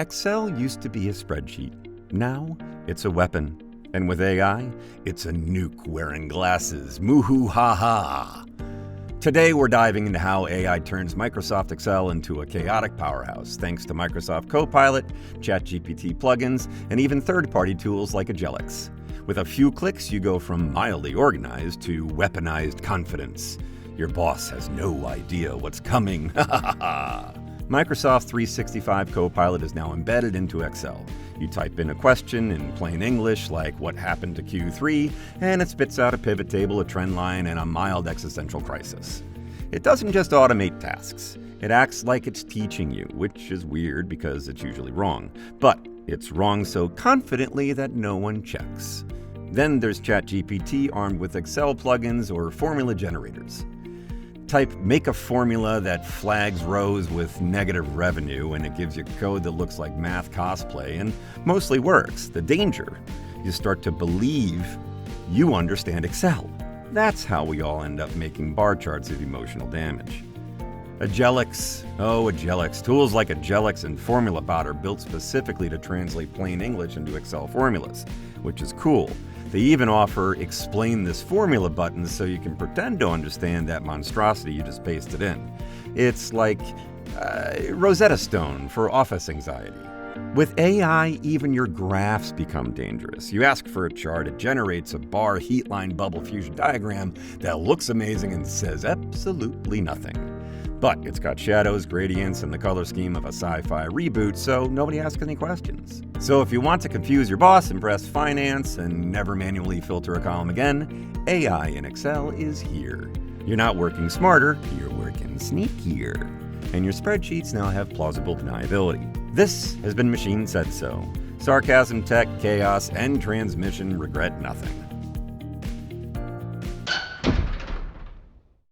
Excel used to be a spreadsheet. Now, it's a weapon. And with AI, it's a nuke wearing glasses. Moo-hoo-ha-ha. Today, we're diving into how AI turns Microsoft Excel into a chaotic powerhouse, thanks to Microsoft Copilot, ChatGPT Plugins, and even third-party tools like Ajelix. With a few clicks, you go from mildly organized to weaponized confidence. Your boss has no idea what's coming. Microsoft 365 Copilot is now embedded into Excel. You type in a question in plain English like what happened to Q3, and it spits out a pivot table, a trend line, and a mild existential crisis. It doesn't just automate tasks. It acts like it's teaching you, which is weird because it's usually wrong. But it's wrong so confidently that no one checks. Then there's ChatGPT armed with Excel plugins or formula generators. Type make a formula that flags rows with negative revenue and it gives you code that looks like math cosplay and mostly works. The danger, you start to believe you understand Excel. That's how we all end up making bar charts of emotional damage. Ajelix. Ajelix. Tools like Ajelix and Formula Bot are built specifically to translate plain English into Excel formulas, which is cool. They even offer explain this formula buttons so you can pretend to understand that monstrosity you just pasted in. It's like Rosetta Stone for office anxiety. With AI, even your graphs become dangerous. You ask for a chart, it generates a bar heat line bubble fusion diagram that looks amazing and says absolutely nothing. But it's got shadows, gradients, and the color scheme of a sci-fi reboot, so nobody asks any questions. So if you want to confuse your boss, impress finance, and never manually filter a column again, AI in Excel is here. You're not working smarter, you're working sneakier. And your spreadsheets now have plausible deniability. This has been Machine Said So. Sarcasm, tech, chaos, and transmission regret nothing.